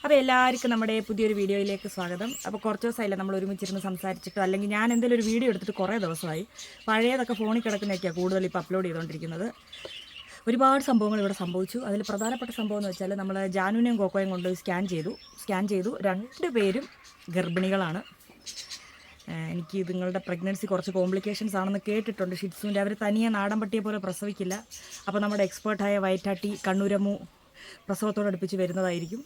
അപ്പോൾ എല്ലാവർക്കും നമ്മുടെ പുതിയൊരു വീഡിയോയിലേക്ക് സ്വാഗതം. അപ്പോൾ കുറച്ച് ദിവസമായില്ല നമ്മൾ ഒരുമിച്ചിരുന്ന് സംസാരിച്ചിട്ടോ, അല്ലെങ്കിൽ ഞാൻ എന്തെങ്കിലും ഒരു വീഡിയോ എടുത്തിട്ട് കുറേ ദിവസമായി. പഴയതൊക്കെ ഫോണിൽ കിടക്കുന്നതൊക്കെയാണ് കൂടുതൽ ഇപ്പോൾ അപ്ലോഡ് ചെയ്തുകൊണ്ടിരിക്കുന്നത്. ഒരുപാട് സംഭവങ്ങൾ ഇവിടെ സംഭവിച്ചു. അതിൽ പ്രധാനപ്പെട്ട സംഭവം എന്ന് വെച്ചാൽ നമ്മൾ ജാനുവിനെയും കോക്കോയും കൊണ്ട് സ്കാൻ ചെയ്തു 2 പേരും ഗർഭിണികളാണ്. എനിക്ക് നിങ്ങളുടെ പ്രഗ്നൻസി കുറച്ച് കോംപ്ലിക്കേഷൻസ് ആണെന്ന് കേട്ടിട്ടുണ്ട്. ഷിറ്റ്സുവിൻ്റെ അവർ തനിയെ നാടൻ പട്ടിയെ പോലെ പ്രസവിക്കില്ല. അപ്പോൾ നമ്മുടെ എക്സ്പേർട്ടായ വയറ്റാട്ടി കണ്ണൂരമ്മു പ്രസവത്തോടടുപ്പിച്ച് വരുന്നതായിരിക്കും.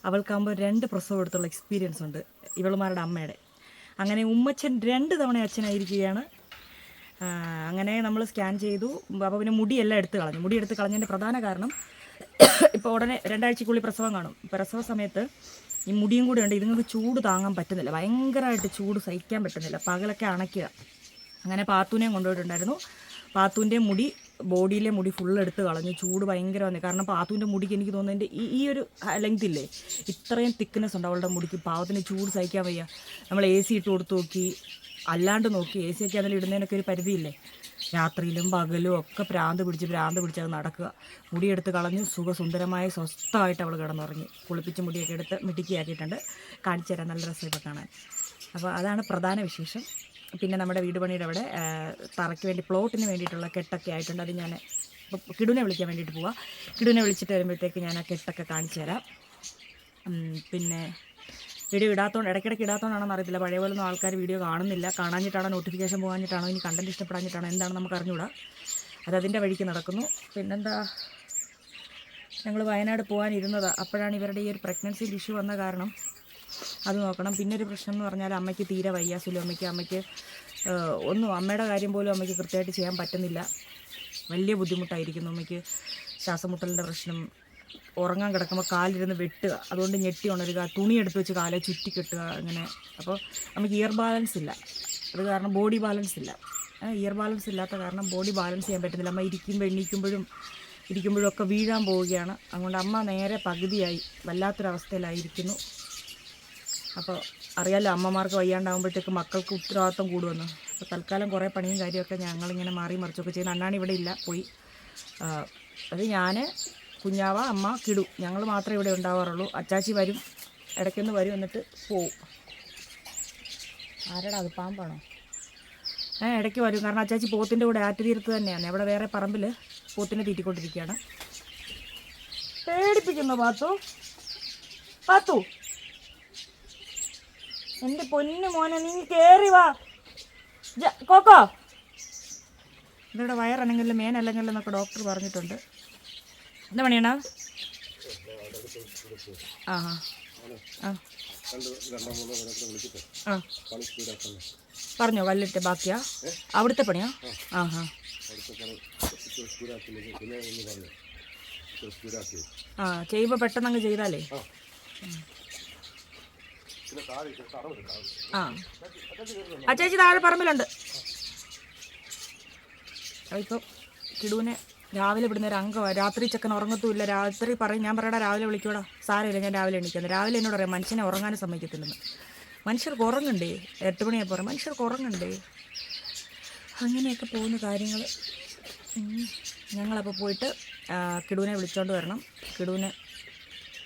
അവൾക്കാകുമ്പോൾ 2 പ്രസവം എടുത്തുള്ള എക്സ്പീരിയൻസ് ഉണ്ട് ഇവളുമാരുടെ അമ്മയുടെ. അങ്ങനെ ഉമ്മച്ചൻ 2 തവണ അച്ഛനായിരിക്കുകയാണ്. അങ്ങനെ നമ്മൾ സ്കാൻ ചെയ്തു. അപ്പോൾ പിന്നെ മുടിയെല്ലാം എടുത്ത് കളഞ്ഞതിൻ്റെ പ്രധാന കാരണം ഇപ്പോൾ ഉടനെ 2 ആഴ്ചക്കുള്ളിൽ പ്രസവം കാണും. പ്രസവ സമയത്ത് ഈ മുടിയും കൂടെ ഉണ്ട്. ഇതുങ്ങൾക്ക് ചൂട് താങ്ങാൻ പറ്റുന്നില്ല, ഭയങ്കരമായിട്ട് ചൂട് സഹിക്കാൻ പറ്റുന്നില്ല, പകലൊക്കെ അണയ്ക്കുക. അങ്ങനെ പാത്തൂനെയും കൊണ്ടുപോയിട്ടുണ്ടായിരുന്നു. പാത്തൂൻ്റെ മുടി, ബോഡിയിലെ മുടി ഫുള്ള് എടുത്ത് കളഞ്ഞു. ചൂട് ഭയങ്കര വന്നു. കാരണം പാത്തൂൻ്റെ മുടിക്ക് എനിക്ക് തോന്നുന്നതിൻ്റെ ഈ ഒരു ലെങ്ത് ഇല്ലേ, ഇത്രയും തിക്നെസ് ഉണ്ട് അവളുടെ മുടിക്ക്. പാവത്തിന് ചൂട് സഹിക്കാൻ വയ്യ. നമ്മൾ AC ഇട്ട് കൊടുത്ത് നോക്കി, അല്ലാണ്ട് നോക്കി. AC ഒക്കെ അതിൽ ഇടുന്നതിനൊക്കെ ഒരു പരിധിയില്ലേ. രാത്രിയിലും പകലും ഒക്കെ ഭ്രാന്ത് പിടിച്ച് അത് നടക്കുക. മുടിയെടുത്ത് കളഞ്ഞ് സുഖസുന്ദരമായി സ്വസ്ഥമായിട്ട് അവൾ കിടന്നുറങ്ങി. കുളിപ്പിച്ച് മുടിയൊക്കെ എടുത്ത് മിടുക്കിയാക്കിയിട്ടുണ്ട്. കാണിച്ചു തരാൻ നല്ല രസമൊക്കെ കാണാൻ. അപ്പോൾ അതാണ് പ്രധാന വിശേഷം. പിന്നെ നമ്മുടെ വീട് പണിയുടെ അവിടെ തറയ്ക്ക് വേണ്ടി പ്ലോട്ടിന് വേണ്ടിയിട്ടുള്ള കെട്ടൊക്കെ ആയിട്ടുണ്ട്. അത് ഞാൻ ഇപ്പോൾ കിടുവിനെ വിളിക്കാൻ വേണ്ടിയിട്ട് പോവാം. കിടുവിനെ വിളിച്ചിട്ട് വരുമ്പോഴത്തേക്ക് ഞാൻ ആ കെട്ടൊക്കെ കാണിച്ചു തരാം. പിന്നെ വീഡിയോ ഇടയ്ക്കിടയ്ക്ക് ഇടാത്തതുകൊണ്ടാണെന്ന് അറിയത്തില്ല. പഴയ പോലൊന്നും ആൾക്കാർ വീഡിയോ കാണുന്നില്ല. കാണാഞ്ഞിട്ടാണോ, നോട്ടിഫിക്കേഷൻ പോകാഞ്ഞിട്ടാണോ, ഇനി കണ്ടൻറ്റ് ഇഷ്ടപ്പെടാഞ്ഞിട്ടാണോ, എന്താണ് നമുക്ക് അറിഞ്ഞുകൂടാ. അതതിൻ്റെ വഴിക്ക് നടക്കുന്നു. പിന്നെന്താ, ഞങ്ങൾ വയനാട് പോകാനിരുന്നതാണ്. അപ്പോഴാണ് ഇവരുടെ ഈ ഒരു പ്രഗ്നൻസി ഇഷ്യൂ വന്ന കാരണം അത് നോക്കണം. പിന്നെ ഒരു പ്രശ്നം എന്ന് പറഞ്ഞാൽ അമ്മയ്ക്ക് തീരെ വയ്യ. അമ്മയ്ക്ക് ഒന്നും, അമ്മയുടെ കാര്യം പോലും അമ്മയ്ക്ക് കൃത്യമായിട്ട് ചെയ്യാൻ പറ്റുന്നില്ല. വലിയ ബുദ്ധിമുട്ടായിരിക്കുന്നു അമ്മയ്ക്ക്. ശ്വാസമുട്ടലിൻ്റെ പ്രശ്നം, ഉറങ്ങാൻ കിടക്കുമ്പോൾ കാലിരുന്ന് വെട്ടുക, അതുകൊണ്ട് ഞെട്ടി ഉണരുക, തുണി എടുത്ത് വെച്ച് കാലെ ചുറ്റി കെട്ടുക, അങ്ങനെ. അപ്പോൾ നമുക്ക് ഇയർ ബാലൻസ് ഇല്ല. അത് കാരണം ബോഡി ബാലൻസ് ഇല്ല. ഇയർ ബാലൻസ് ഇല്ലാത്ത കാരണം ബോഡി ബാലൻസ് ചെയ്യാൻ പറ്റുന്നില്ല. അമ്മ എണീക്കുമ്പോഴും ഒക്കെ വീഴാൻ പോവുകയാണ്. അതുകൊണ്ട് അമ്മ നേരെ പകുതിയായി വല്ലാത്തൊരവസ്ഥയിലായിരിക്കുന്നു. അപ്പോൾ അറിയാമല്ലോ, അമ്മമാർക്ക് വയ്യാണ്ടാകുമ്പോഴത്തേക്ക് മക്കൾക്ക് ഉത്തരവാദിത്വം കൂടുമെന്ന്. അപ്പോൾ തൽക്കാലം കുറേ പണിയും കാര്യമൊക്കെ ഞങ്ങളിങ്ങനെ മാറി മറിച്ചൊക്കെ ചെയ്യുന്നു. അണ്ണാണ് ഇവിടെ ഇല്ല, പോയി. അത് ഞാൻ, കുഞ്ഞാവ, അമ്മ, കിടു, ഞങ്ങൾ മാത്രമേ ഇവിടെ ഉണ്ടാവാറുള്ളൂ. അച്ചാച്ചി വരും, ഇടയ്ക്കൊന്ന് വരും, എന്നിട്ട് പോവും. ആരടാ അത്, പാമ്പാണോ? ഇടയ്ക്ക് വരും. കാരണം അച്ചാച്ചി പോത്തിൻ്റെ കൂടെ ആറ്റുതീരത്ത് തന്നെയാണ്. അവിടെ വേറെ പറമ്പിൽ പോത്തിനെ തീറ്റിക്കൊണ്ടിരിക്കുകയാണ്. പേടിപ്പിക്കുന്നു പാത്തു, എൻ്റെ പൊന്നു മോനെ, നീ കയറി വാ. കോക്കോ, ഇവരുടെ വയറല്ലെങ്കിലും മേനല്ലെങ്കിലും എന്നൊക്കെ ഡോക്ടർ പറഞ്ഞിട്ടുണ്ട്. എന്താ പണിയണ? ആ പറഞ്ഞോ, വല്ലിട്ട് ബാക്കിയാ അവിടുത്തെ പണിയാ? ചെയ്യുമ്പോൾ പെട്ടെന്ന് അങ്ങ് ചെയ്താലേ. അച്ചാച്ചി താഴെ പറമ്പിലുണ്ട്. ഇപ്പം കിടുവിനെ രാവിലെ വിടുന്ന ഒരു അംഗമാണ്. രാത്രി ചെക്കൻ ഉറങ്ങത്തുമില്ല. രാത്രി പറയും, ഞാൻ പറയടാ രാവിലെ വിളിക്കൂടാ. സാരമില്ല, ഞാൻ രാവിലെ എണീക്കുന്നത്. രാവിലെ എന്നോട് പറയാം മനുഷ്യനെ ഉറങ്ങാനും സമ്മതിക്കത്തില്ലെന്ന്. മനുഷ്യർക്ക് ഉറങ്ങണ്ടേ? 8 മണിയായി പറയും, മനുഷ്യർക്ക് ഉറങ്ങണ്ടേ? അങ്ങനെയൊക്കെ പോകുന്ന കാര്യങ്ങൾ. ഞങ്ങളപ്പോൾ പോയിട്ട് കിടുവിനെ വിളിച്ചുകൊണ്ട് വരണം. കിടുവിന്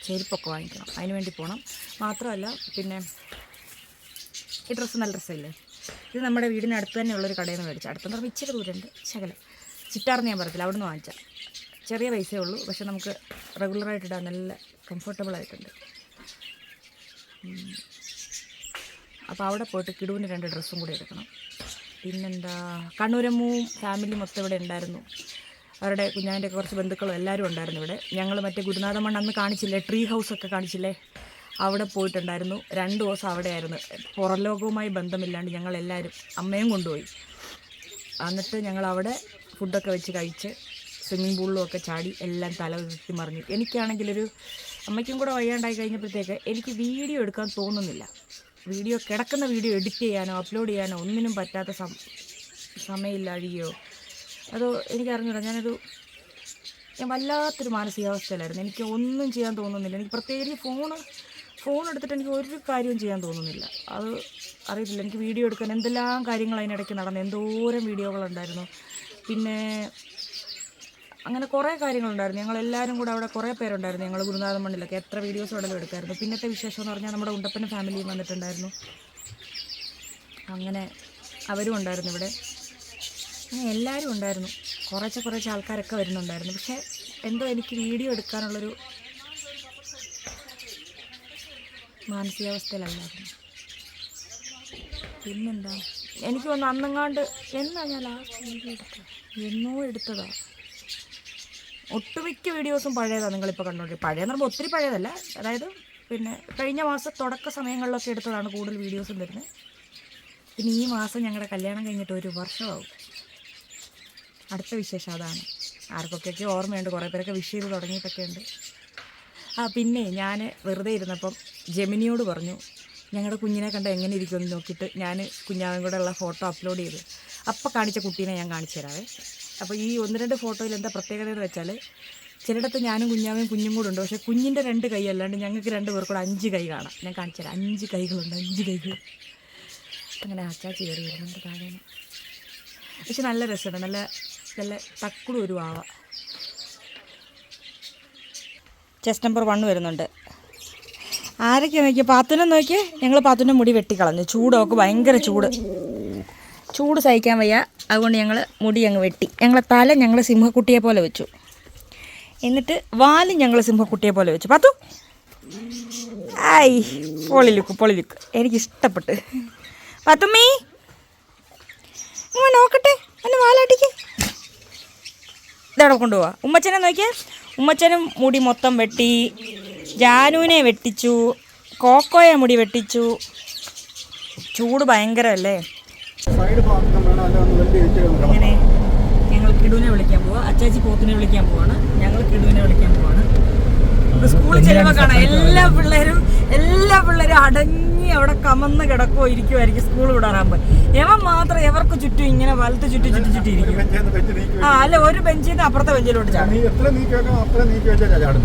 ചെരുപ്പൊക്കെ വാങ്ങിക്കണം, അതിന് വേണ്ടി പോകണം. മാത്രമല്ല, പിന്നെ ഈ ഡ്രസ്സ് നല്ല ഡ്രസ്സല്ലേ. ഇത് നമ്മുടെ വീടിനടുത്ത് തന്നെയുള്ളൊരു കടയിൽ നിന്ന് മേടിച്ചു. അടുത്തെന്ന് പറയുമ്പോൾ ഇച്ചിരി ദൂരമുണ്ട്, ശകലം. ചിറ്റാർന്ന് ഞാൻ പറയത്തില്ല, അവിടെ നിന്ന് വാങ്ങിച്ചാൽ. ചെറിയ പൈസയേ ഉള്ളൂ, പക്ഷെ നമുക്ക് റെഗുലറായിട്ട് ഇടാൻ നല്ല കംഫർട്ടബിളായിട്ടുണ്ട്. അപ്പോൾ അവിടെ പോയിട്ട് കിടുവിന് 2 ഡ്രസ്സും കൂടി എടുക്കണം. പിന്നെന്താ, കണ്ണൂരമ്മവും ഫാമിലി മൊത്തം ഇവിടെ ഉണ്ടായിരുന്നു. അവരുടെ കുഞ്ഞാൻ്റെ കുറച്ച് ബന്ധുക്കളും എല്ലാവരും ഉണ്ടായിരുന്നു ഇവിടെ. ഞങ്ങൾ മറ്റേ ഗുരുനാഥമണ്ണ് അന്ന് കാണിച്ചില്ലേ, ട്രീ ഹൗസൊക്കെ കാണിച്ചില്ലേ, അവിടെ പോയിട്ടുണ്ടായിരുന്നു. 2 ദിവസം അവിടെയായിരുന്നു. പുറംലോകവുമായി ബന്ധമില്ലാണ്ട് ഞങ്ങളെല്ലാവരും, അമ്മയും കൊണ്ടുപോയി. എന്നിട്ട് ഞങ്ങളവിടെ ഫുഡൊക്കെ വെച്ച് കഴിച്ച് സ്വിമ്മിംഗ് പൂളിലും ഒക്കെ ചാടി എല്ലാം തല കുത്തി മറിഞ്ഞു. എനിക്കാണെങ്കിലൊരു, അമ്മയ്ക്കും കൂടെ വയ്യാണ്ടായി കഴിഞ്ഞപ്പോഴത്തേക്ക് എനിക്ക് വീഡിയോ എടുക്കാൻ തോന്നുന്നില്ല. കിടക്കുന്ന വീഡിയോ എഡിറ്റ് ചെയ്യാനോ അപ്ലോഡ് ചെയ്യാനോ ഒന്നിനും പറ്റാത്ത സമയമില്ലാഴിയോ അതോ എനിക്കറിഞ്ഞൂടാ. ഞാൻ വല്ലാത്തൊരു മാനസികാവസ്ഥയിലായിരുന്നു. എനിക്ക് ഒന്നും ചെയ്യാൻ തോന്നുന്നില്ല. എനിക്ക് പ്രത്യേകിച്ച് ഫോൺ എടുത്തിട്ട് എനിക്ക് ഒരു കാര്യവും ചെയ്യാൻ തോന്നുന്നില്ല. അത് അറിയത്തില്ല, എനിക്ക് വീഡിയോ എടുക്കാൻ എന്തെല്ലാം കാര്യങ്ങൾ അതിനിടയ്ക്ക് നടന്നു. എന്തോരം വീഡിയോകളുണ്ടായിരുന്നു. പിന്നെ അങ്ങനെ കുറേ കാര്യങ്ങളുണ്ടായിരുന്നു. ഞങ്ങളെല്ലാവരും കൂടെ അവിടെ കുറേ പേരുണ്ടായിരുന്നു. ഞങ്ങൾ ഗുരുനാഥൻ മണ്ണിലൊക്കെ എത്ര വീഡിയോസ് ഉടലും എടുക്കായിരുന്നു. പിന്നത്തെ വിശേഷം എന്ന് പറഞ്ഞാൽ നമ്മുടെ ഉണ്ടപ്പന ഫാമിലിയും വന്നിട്ടുണ്ടായിരുന്നു. അങ്ങനെ അവരും ഉണ്ടായിരുന്നു ഇവിടെ. അങ്ങനെ എല്ലാവരും ഉണ്ടായിരുന്നു. കുറച്ച് ആൾക്കാരൊക്കെ വരുന്നുണ്ടായിരുന്നു. പക്ഷേ എന്തോ എനിക്ക് വീഡിയോ എടുക്കാനുള്ളൊരു മാനസികാവസ്ഥയിലല്ലായിരുന്നു. പിന്നെന്താ, എനിക്ക് തോന്നുന്നു അന്നെങ്ങാണ്ട് എന്നാ ഞാൻ ലാസ്റ്റ് വീഡിയോ എടുത്തതാ. ഒട്ടുമിക്ക വീഡിയോസും പഴയതാണ് നിങ്ങളിപ്പോൾ കണ്ടുകൊണ്ടിരിക്കുന്നത്. പഴയെന്ന് പറയുമ്പോൾ ഒത്തിരി പഴയതല്ല, അതായത് പിന്നെ കഴിഞ്ഞ മാസം തുടക്ക സമയങ്ങളിലൊക്കെ എടുത്തതാണ് കൂടുതൽ വീഡിയോസും വരുന്നത്. പിന്നെ ഈ മാസം ഞങ്ങളുടെ കല്യാണം കഴിഞ്ഞിട്ട് 1 വർഷമാവും. അടുത്ത വിശേഷം അതാണ്. ആർക്കൊക്കെ ഓർമ്മയുണ്ട്, കുറേ പേരൊക്കെ വിഷ് ചെയ്ത് തുടങ്ങിയിട്ടൊക്കെ ഉണ്ട്. പിന്നെ ഞാൻ വെറുതെ ഇരുന്നപ്പം ജെമിനിയോട് പറഞ്ഞു ഞങ്ങളുടെ കുഞ്ഞിനെ കണ്ട എങ്ങനെ ഇരിക്കുമെന്ന് നോക്കിയിട്ട് ഞാൻ കുഞ്ഞാവൻ കൂടെ ഉള്ള ഫോട്ടോ അപ്ലോഡ് ചെയ്ത് അപ്പം കാണിച്ച കുട്ടീനെ ഞാൻ കാണിച്ചു തരാവേ. അപ്പോൾ ഈ 1-2 ഫോട്ടോയിൽ എന്താ പ്രത്യേകത എന്ന് വെച്ചാൽ, ചിലയിടത്ത് ഞാനും കുഞ്ഞാവയും കുഞ്ഞും കൂടെ ഉണ്ട്. പക്ഷേ കുഞ്ഞിൻ്റെ 2 കൈ അല്ലാണ്ട് ഞങ്ങൾക്ക് 2 പേർ കൂടെ 5 കൈ കാണാം. ഞാൻ കാണിച്ചു തരാം. 5 കൈകളുണ്ട്, 5 കൈകൾ. അങ്ങനെ അച്ചാച്ചി കയറി വരുന്നുണ്ട് താഴെ. പക്ഷെ നല്ല രസമാണ്, നല്ല തക്കുടും ഒരു വാവ. ചെസ്റ്റ് നമ്പർ 1 വരുന്നുണ്ട്. ആരൊക്കെയാണ് നോക്കിയാൽ പാത്തുനെ നോക്കിയേ. ഞങ്ങൾ പാത്തുൻ്റെ മുടി വെട്ടിക്കളഞ്ഞു. ചൂടൊക്കെ ഭയങ്കര ചൂട് സഹിക്കാൻ വയ്യ. അതുകൊണ്ട് ഞങ്ങൾ മുടി അങ്ങ് വെട്ടി. ഞങ്ങളെ തല ഞങ്ങൾ സിംഹക്കുട്ടിയെ പോലെ വെച്ചു. എന്നിട്ട് വാലും ഞങ്ങൾ സിംഹക്കുട്ടിയെ പോലെ വെച്ചു. പാത്തു ആയി പൊളി ലുക്ക് എനിക്കിഷ്ടപ്പെട്ട്. പാത്തുമ്മീ നോക്കട്ടെ, എന്നെ വാലാട്ടിക്ക്. ഇതവിടെ കൊണ്ടുപോവാ. ഉമ്മച്ചനെ നോക്കിയാൽ ഉമ്മച്ചനും മുടി മൊത്തം വെട്ടി. ജാനുവിനെ വെട്ടിച്ചു. കോക്കോയെ മുടി വെട്ടിച്ചു. ചൂട് ഭയങ്കരമല്ലേ. അങ്ങനെ ഞങ്ങൾ കിടുവിനെ വിളിക്കാൻ പോവാ. അച്ചാച്ചി പോത്തിനെ വിളിക്കാൻ പോവാണ്. ഞങ്ങൾ കിടുവിനെ വിളിക്കാൻ പോവാണ്. സ്കൂളിൽ ചെല്ലുമ്പോൾ കാണാം എല്ലാ പിള്ളേരും അടങ്ങി അവിടെ കമന്ന് കിടക്കോ ഇരിക്കുമായിരിക്കും സ്കൂൾ വിടാറാകുമ്പോൾ. എവൻ മാത്രം എവർക്ക് ചുറ്റും ഇങ്ങനെ വലത്ത് ചുറ്റിയിരിക്കും. അല്ല, ഒരു ബെഞ്ചിൽ നിന്ന് അപ്പുറത്തെ ബെഞ്ചിലോട്ട്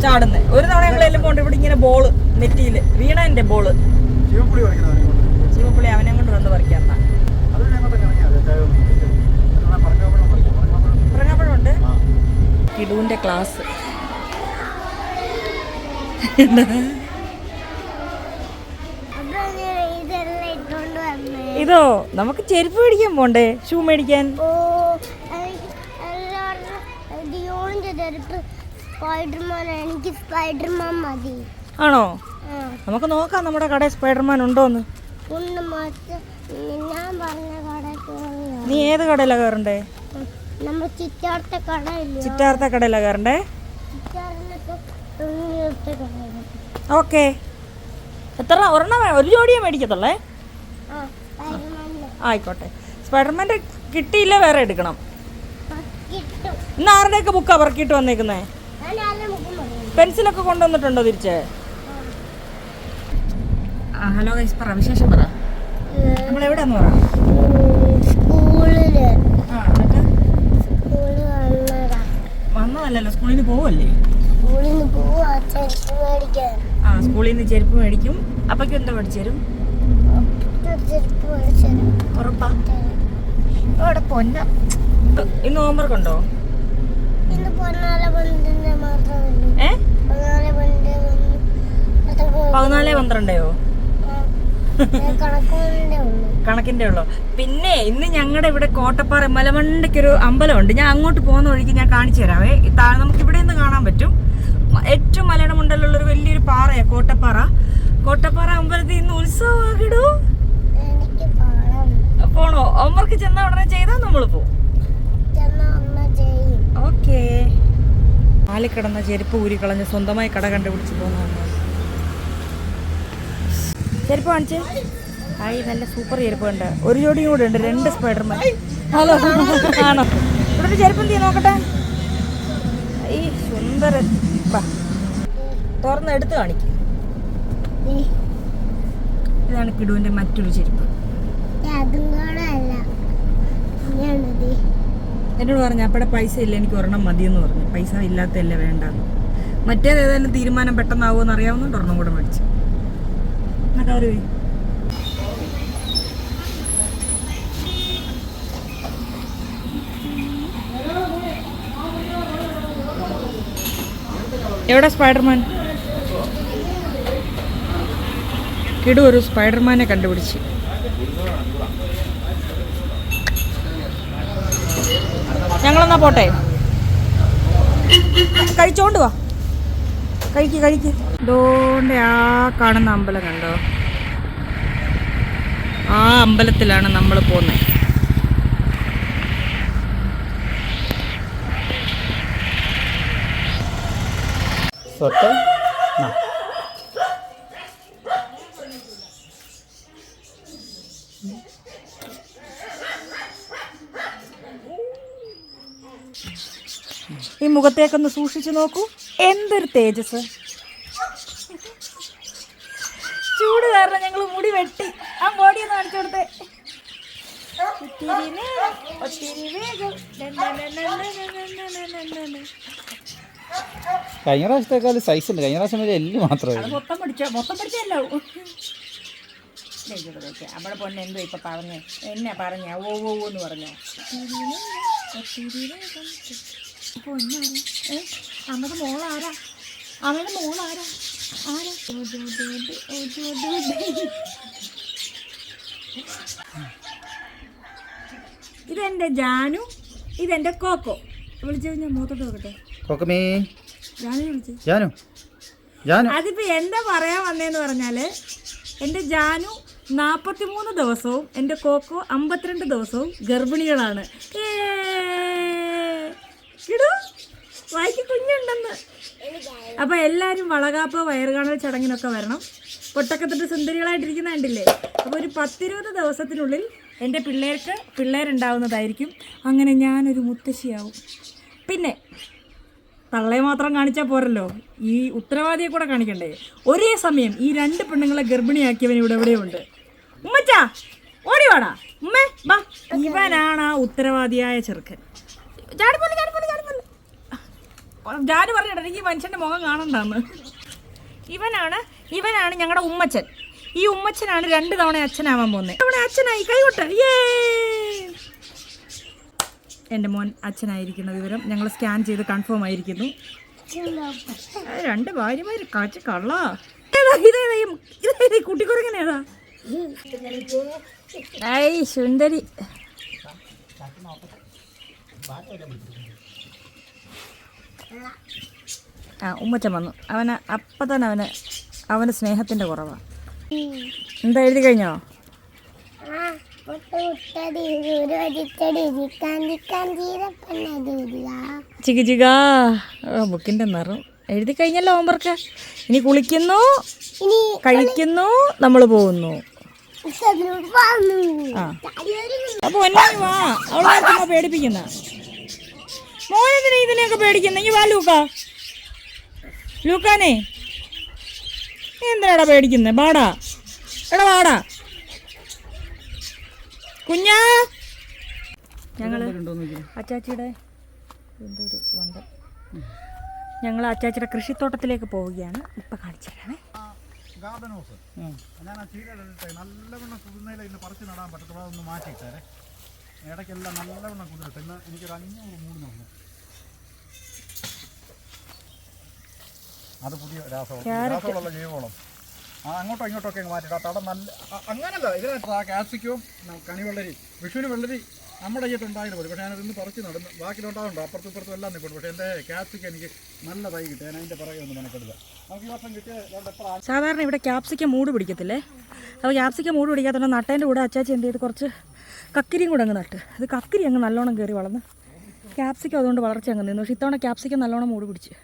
ചാടുന്നത്. ഒരു തവണ ഞങ്ങളെല്ലാം പോണ്ട് ഇവിടെ ഇങ്ങനെ ബോള് നെറ്റിയിൽ വീണ. എൻ്റെ ബോള് ശിവപ്പുള്ളി അവനെ കൊണ്ട് വന്ന് പറിക്കാം. പറഞ്ഞപ്പോഴുണ്ട് കിടുവിൻ്റെ ക്ലാസ്. ഇതോ നമുക്ക് ചെരുപ്പ് മേടിക്കാൻ പോണ്ടേ, ഷൂ മേടിക്കാൻ. ആണോ? നമുക്ക് നോക്കാം നമ്മുടെ കടയിൽ സ്പൈഡർമാൻ ഉണ്ടോന്ന്. നീ ഏത് കടയിലാ കയറണ്ടേ? ചിറ്റാർത്ത കടയിലാ കയറണ്ടേ? ഓക്കെ. എത്ര ഒരെണ്ണം? ഒരു ജോഡിയെ മേടിക്കത്തുള്ളേ? ആയിക്കോട്ടെ. സ്പൈഡർമാൻ്റെ കിട്ടിയില്ല, വേറെ എടുക്കണം. ഇന്ന് ആരുടെയൊക്കെ ബുക്കാ പറക്കിയിട്ട് വന്നേക്കുന്നേ? പെൻസിലൊക്കെ കൊണ്ടുവന്നിട്ടുണ്ടോ തിരിച്ച്? ഹലോ ഗൈസ്, പറ വിശേഷം. പറ, നമ്മളെവിടെയാന്ന് പറ. വന്നതല്ലല്ലോ, സ്കൂളിൽ നിന്ന് പോവല്ലേ? സ്കൂളിൽ നിന്ന് ചെരുപ്പ് മേടിക്കും. അപ്പൊക്ക് എന്താ മേടിച്ചു തരും? ഉറപ്പാ? ഇവിടെ പൊന്ന. ഇന്ന് ഹോംവർക്ക് ഉണ്ടോ? ഏ 14-12 കണക്കിന്റെ ഉള്ളോ? പിന്നെ ഇന്ന് ഞങ്ങളുടെ ഇവിടെ കോട്ടപ്പാറ മലമണ്ടയ്ക്കൊരു അമ്പലമുണ്ട്. ഞാൻ അങ്ങോട്ട് പോകുന്ന വഴിക്ക് ഞാൻ കാണിച്ചു തരാവേ. നമുക്ക് ഇവിടെ നിന്ന് കാണാൻ പറ്റും. ഏറ്റവും മലയുടെ മുണ്ടലുള്ളൊരു വലിയൊരു പാറയാ കോട്ടപ്പാറ അമ്പലത്തിൽ ഇന്ന് ഉത്സവമാകിടൂ. പോണോ? ഹോംവർക്ക് ചെന്ന ഉടനെ ചെയ്താൽ നമ്മൾ പോവും. ഓക്കേ. ആലിക്കിടന്ന ചെരുപ്പ് ഊരി കളഞ്ഞ് സ്വന്തമായി കട കണ്ടുപിടിച്ച് പോകുന്ന ചെരുപ്പ് കാണിച്ച്. ആയി, നല്ല സൂപ്പർ ചെരുപ്പ് ഉണ്ട്. ഒരു ജോഡിയും കൂടെ ഉണ്ട്, 2 സ്പൈഡർമാൻ. ഹലോ, ആണോ? ഇവിടെ ഒരു ചെരുപ്പ് എന്ത് നോക്കട്ടെ. ഈ സുന്ദരൻ തുറന്ന് എടുത്ത് കാണിക്കും. ഇതാണ് കിടുവിന്റെ മറ്റൊരു ചെരുപ്പ്. എന്നോട് പറഞ്ഞു അപ്പടെ പൈസ ഇല്ല, എനിക്ക് ഒരെണ്ണം മതിയെന്ന് പറഞ്ഞു. പൈസ ഇല്ലാത്തല്ലേ വേണ്ടെന്ന്. മറ്റേത് ഏതായാലും തീരുമാനം പെട്ടെന്നാവുമെന്ന് അറിയാവുന്നതുകൊണ്ട് ഒരെണ്ണം കൂടെ മേടിച്ചു. എന്നൊക്കെ അവർ എവിടെ സ്പൈഡർമാൻ? കിടു ഒരു സ്പൈഡർമാനെ കണ്ടുപിടിച്ച്. ഞങ്ങളെന്നാ പോട്ടെ, കഴിച്ചോണ്ട് വാ, കഴിക്ക്. ഇതോണ്ട് ആ കാണുന്ന അമ്പലം കണ്ടോ? ആ അമ്പലത്തിലാണ് നമ്മൾ പോകുന്നത്. ഈ മുഖത്തേക്കൊന്ന് സൂക്ഷിച്ചു നോക്കൂ, എന്തൊരു തേജസ്. ചൂട് കാരണം ഞങ്ങൾ മുടി വെട്ടി. ആ ബോഡി ഒന്ന് കാണിച്ചു കൊടുത്തേ. കഴിഞ്ഞ പ്രാവശ്യത്തേക്കാൾ സൈസ് ഉണ്ട്. കഴിഞ്ഞ പ്രാവശ്യം എല്ല് മാത്രമേ മൊത്തം പഠിച്ചല്ലോ. നമ്മുടെ പൊന്നെ എന്തോ ഇപ്പൊ പറഞ്ഞേ, എന്നാ പറഞ്ഞ ഓ എന്ന് പറഞ്ഞോ. അമ്മയുടെ മോളാരാ? ഇതെന്റെ ജാനു, ഇതെന്റെ കോക്കോ. വിളിച്ചു ഞാൻ മുഖത്തോട്ട് നോക്കട്ടെ. അതിപ്പോ എന്താ പറയാൻ വന്നേന്ന് പറഞ്ഞാല്, എന്റെ ജാനു 43 ദിവസവും എന്റെ കോക്കോ 52 ദിവസവും ഗർഭിണികളാണ്. വായിക്ക് കുഞ്ഞുണ്ടെന്ന്. അപ്പൊ എല്ലാരും വളകാപ്പ് വയറുകാണൽ ചടങ്ങിനൊക്കെ വരണം. പൊട്ടക്കത്തിട്ട് സുന്ദരികളായിട്ടിരിക്കുന്ന കണ്ടില്ലേ? അപ്പോൾ ഒരു 10-20 ദിവസത്തിനുള്ളിൽ എൻ്റെ പിള്ളേരുണ്ടാവുന്നതായിരിക്കും. അങ്ങനെ ഞാനൊരു മുത്തശ്ശിയാവും. പിന്നെ തള്ളയെ മാത്രം കാണിച്ചാൽ പോരല്ലോ, ഈ ഉത്തരവാദിയെ കൂടെ കാണിക്കണ്ടേ? ഒരേ സമയം ഈ 2 പെണ്ണുങ്ങളെ ഗർഭിണിയാക്കിയവൻ ഇവിടെ എവിടെയുണ്ട്. ഉമ്മച്ചാ ഓടി വാടാ, ഉമ്മേ ബാ. ഇവനാണ് ആ ഉത്തരവാദിയായ ചെറുക്കൻ. ജാനു പറഞ്ഞിട്ട് എനിക്ക് മനുഷ്യൻ്റെ മുഖം കാണണ്ടെന്ന്. ഇവനാണ് ഞങ്ങളുടെ ഉമ്മച്ചൻ. ഈ ഉമ്മച്ചനാണ് 2 തവണ അച്ഛനാവാൻ പോകുന്നത്. തവണ അച്ഛനായി, കൈകൊട്ടെ. എൻ്റെ മോൻ അച്ഛനായിരിക്കുന്ന വിവരം ഞങ്ങൾ സ്കാൻ ചെയ്ത് കൺഫേം ആയിരിക്കുന്നു. 2 ഭാര്യമാർ കാച്ച കള്ള. ഇതേതാ കുട്ടിക്കുറങ്ങനേതാ? ഐ സുന്ദരി. ഉമ്മച്ചൻ വന്നു. അപ്പം തന്നെ അവന് സ്നേഹത്തിൻ്റെ കുറവാണ്. എന്താ എഴുതി കഴിഞ്ഞോ? ചിക ബുക്കിന്റെ നിറം എഴുതി കഴിഞ്ഞല്ലോ. ഹോംവർക്ക് ഇനി കുളിക്കുന്നു, കഴിക്കുന്നു, നമ്മൾ പോകുന്നു. അപ്പൊ എന്നാണ് വാ, അവളെ പേടിപ്പിക്കുന്ന മോനെന്തിനാ ഇതിനെയൊക്കെ പേടിക്കുന്ന? ഇനി വാ ലൂക്കാനേ, എന്തിനാടാ പേടിക്കുന്നേ? വാടാ വാടാ കുഞ്ഞാ. ഞങ്ങള് അച്ചാച്ചിയുടെ എന്തൊരു വണ്ട, ഞങ്ങൾ അച്ചാച്ചിയുടെ കൃഷിത്തോട്ടത്തിലേക്ക് പോവുകയാണ്. ഇപ്പം കാണിച്ചു തരാമേ. ഞാൻ ആ ചീരയിലിട്ട് നല്ലവണ്ണം കുതിർന്നതിൽ ഇന്ന് പറിച്ച് നടാൻ പറ്റത്തുള്ള ഒന്ന് മാറ്റിയിട്ടേ. ഇടയ്ക്കെല്ലാം നല്ലവണ്ണം കുതിർത്ത് ഇന്ന് എനിക്കൊരു 500 മൂട് നോക്കുന്നു. അത് പുതിയ രാസവളമുള്ള ജൈവവളം. അങ്ങോട്ടോ ഇങ്ങോട്ടൊക്കെ മാറ്റിയിട്ട് ആ തടം നല്ല അങ്ങനല്ല. ഇതിനകത്ത് ആ കാപ്സിക്കവും കണിവെള്ളരി, വിഷുവിന് വെള്ളരി നമ്മുടെ ഇയ്യത്തുണ്ടായിരുന്നു പോലും. പക്ഷേ ഞാനതൊന്ന് പറിച്ച് നടന്നു. ബാക്കിയിലുണ്ടാവുണ്ടോ അപ്പുറത്തും ഇപ്പുറത്തും എല്ലാം നിൽക്കുന്നു. പക്ഷേ എൻ്റെ ക്യാപ്സിക്കം എനിക്ക് നല്ല തൈ കിട്ടി. ഞാൻ അതിൻ്റെ പുറകെ ഒന്ന് മെനക്കെടുക്കുക. നമുക്ക് ഈ വർഷം കിട്ടിയ സാധാരണ ഇവിടെ ക്യാപ്സിക്കം മൂട് പിടിക്കത്തില്ലേ? അപ്പോൾ ക്യാപ്സിക്കം മൂട് പിടിക്കാത്തതുകൊണ്ട് നട്ടേൻ്റെ കൂടെ അച്ചാച്ചി എന്ത് ചെയ്ത് കുറച്ച് കക്കിരിയും കൂടെ അങ്ങ് നട്ട്. അത് കക്കിരി അങ്ങ് നല്ലോണം കയറി വളർന്ന് ക്യാപ്സിക്കം അതുകൊണ്ട് വളർച്ച അങ്ങ് നിന്നു. പക്ഷേ ഇത്തവണ ക്യാപ്സിക്കം നല്ലോണം മൂട് പിടിച്ച്.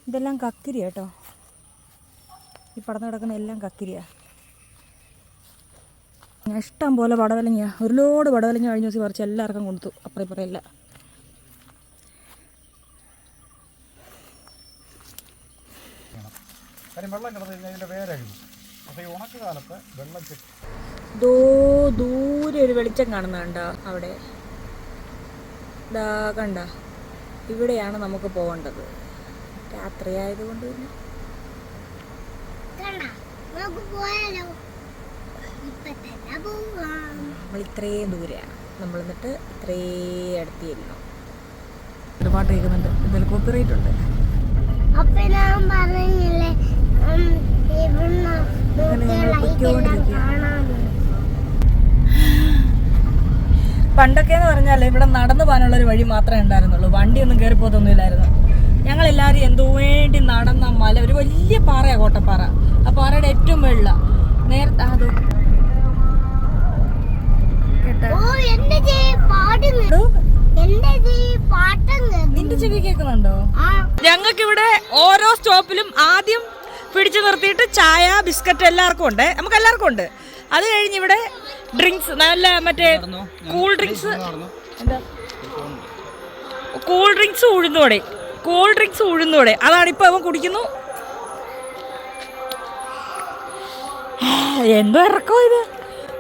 ഇതെല്ലാം കക്കിരി കേട്ടോ. ഈ പടന്ന് കിടക്കുന്ന എല്ലാം കക്കിരിയാണ്. ഇഷ്ടം പോലെ പടവലങ്ങ, ഒരു ലോഡ് പടവലങ്ങ കഴിഞ്ഞ ദിവസം പറിച്ച് എല്ലാവർക്കും കൊടുത്തു. അപ്പുറം ഇപ്പുറം എല്ലാം. ദൂരെ ഒരു വെളിച്ചം കാണുന്നുണ്ടോ? അവിടെ കണ്ട, ഇവിടെയാണ് നമുക്ക് പോകേണ്ടത്. രാത്രി ആയതുകൊണ്ട് നമ്മൾ ഇത്രയും ദൂരെയാണ്. നമ്മൾ എന്നിട്ട് ഇത്രയും അടുത്ത് ചെല്ലണം. ഒരു പാട്ട് കേൾക്കുന്നുണ്ട്, ഇതിൽ കോപ്പിറൈറ്റ് ഉണ്ട്. അപ്പൊ ഞാൻ പറഞ്ഞില്ലേ ഇവിടുന്ന് പണ്ടൊക്കെ എന്ന് പറഞ്ഞാൽ ഇവിടെ നടന്നു പോകാനുള്ളൊരു വഴി മാത്രമേ ഉണ്ടായിരുന്നുള്ളൂ, വണ്ടിയൊന്നും കയറി പോകത്തൊന്നുമില്ലായിരുന്നു. ഞങ്ങളെല്ലാവരും എന്തോ വേണ്ടി നടന്ന മല, ഒരു വലിയ പാറയാണ് കോട്ടപ്പാറ. ആ പാറയുടെ ഏറ്റവും വെള്ള നേരത്തെ അത് നിന്റെ ചെവി കേൾക്കുന്നുണ്ടോ? ഞങ്ങൾക്കിവിടെ ഓരോ സ്റ്റോപ്പിലും ആദ്യം പിടിച്ചു നിർത്തിയിട്ട് ചായ ബിസ്ക്കറ്റ് എല്ലാവർക്കും ഉണ്ട്, നമുക്ക് എല്ലാവർക്കും ഉണ്ട്. അത് കഴിഞ്ഞ് ഇവിടെ ഡ്രിങ്ക്സ്, നല്ല മറ്റേ കൂൾ ഡ്രിങ്ക്സ്, കൂൾ ഡ്രിങ്ക്സ് ഉഴുന്നോടെ അതാണ് ഇപ്പൊ അവൻ കുടിക്കുന്നു. എന്തോ ഇറക്കോ ഇത്.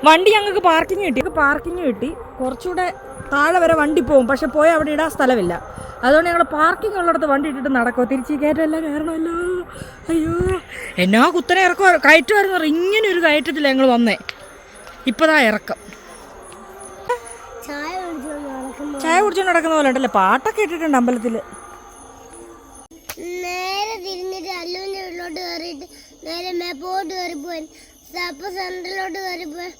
വണ്ടി ഞങ്ങൾക്ക് പാർക്കിംഗ് കിട്ടി. കുറച്ചുകൂടെ താഴെ വരെ വണ്ടി പോകും, പക്ഷെ പോയി അവിടെ ഇടാൻ സ്ഥലമില്ല. അതുകൊണ്ട് ഞങ്ങൾ പാർക്കിംഗ് ഉള്ളിടത്ത് വണ്ടി ഇട്ടിട്ട് നടക്കുമോ, തിരിച്ച് കയറ്റമല്ല കയറണമല്ലോ. അയ്യോ എന്നാ കുത്തനെ ഇറക്കോ, കയറ്റുമായിരുന്നു. ഇങ്ങനെ ഒരു കയറ്റത്തില്ല ഞങ്ങൾ വന്നേ, ഇപ്പതാ ഇറക്കം. ചായ കുടിച്ചോണ്ട് നടക്കുന്ന പോലെ ഉണ്ടല്ലേ, പാട്ടൊക്കെ ഇട്ടിട്ടുണ്ട് അമ്പലത്തിൽ. നേരെ തിരിഞ്ഞിട്ട് അല്ലുവിന്റെ വീട്ടിലോട്ട് കയറിയിട്ട് നേരെ മേപ്പോട്ട് കയറിപ്പോയി സെന്ററിലോട്ട് കയറിപ്പോയി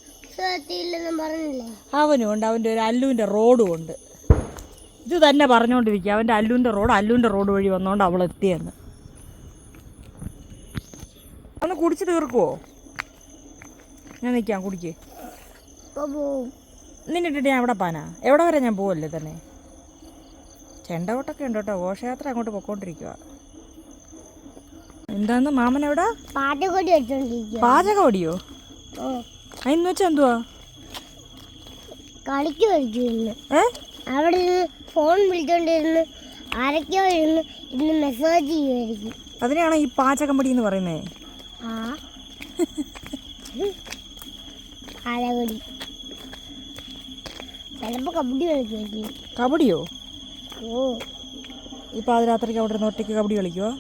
പറഞ്ഞില്ലേ. അവനും ഉണ്ട്, അവൻ്റെ ഒരു അല്ലുവിൻ്റെ റോഡും ഉണ്ട്. ഇത് തന്നെ പറഞ്ഞുകൊണ്ടിരിക്കുക, അവൻ്റെ അല്ലുവിൻ്റെ റോഡ് വഴി വന്നുകൊണ്ട് അവൾ എത്തിയെന്ന്. ഒന്ന് കുടിച്ച് തീർക്കുവോ? ഞാൻ നിൽക്കാം, കുടിക്കേ. നിന്നിട്ടിട്ട് ഞാൻ എവിടെ പാനാ, എവിടെ വരെ ഞാൻ പോവല്ലേ തന്നെ. ചെണ്ടകോട്ടൊക്കെ ഉണ്ട് കേട്ടോ, ഘോഷയാത്ര അങ്ങോട്ട് പൊക്കോണ്ടിരിക്കുക. എന്താന്ന് മാമൻ എവിടാ? പാചകവടിയോ? അതിന്ന് വെച്ചാ എന്തുവാ? അവിടെ ഫോൺ വിളിച്ചോണ്ടിരുന്ന് ആരൊക്കെയോ ഇന്ന് മെസ്സേജ് ചെയ്യുമായിരിക്കും. അതിനെയാണോ ഈ പാചകം പടി എന്ന് പറയുന്നേ? പാചകടി ചിലപ്പോ കബഡി കളിക്കുമായിരിക്കും. കബഡിയോ? ഓ, ഈ പാതിരാത്രിക്ക് അവിടെ നിന്ന് ഒറ്റയ്ക്ക് കബഡി കളിക്കുവോ?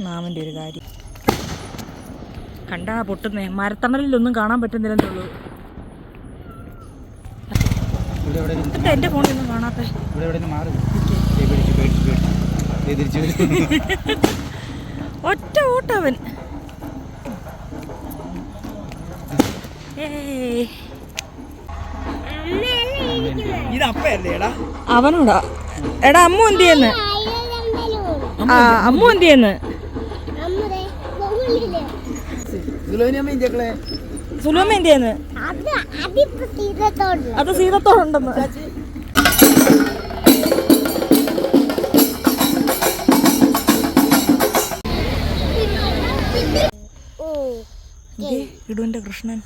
മാമൻ്റെ ഒരു കാര്യം കണ്ടാ പൊട്ടുന്നേ. മരത്തണലിലൊന്നും കാണാൻ പറ്റുന്നില്ലെന്നുള്ളൂ. എന്റെ ഫോണിലൊന്നും കാണാത്ത ഒറ്റ ഓട്ടവൻ. അവനോടാ. എടാ അമ്മു എന്ത് ചെയ്യുന്നു? അമ്മു എന്ത് ചെയ്യുന്നു? സുലോമ എന്ത് ചെയ്യുന്നു? അത് സീതത്തോടുണ്ടെന്ന്. ഇടുവിന്റെ കൃഷ്ണൻ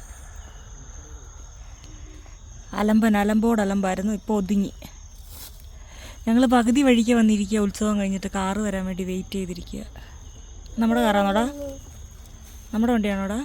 അലമ്പായിരുന്നു, ഇപ്പോൾ ഒതുങ്ങി. ഞങ്ങൾ പകുതി വഴിക്ക് വന്നിരിക്കുക, ഉത്സവം കഴിഞ്ഞിട്ട് കാറ് വരാൻ വേണ്ടി വെയിറ്റ് ചെയ്തിരിക്കുക. നമ്മുടെ കാറാണോടാ? നമ്മുടെ വണ്ടിയാണോടാ?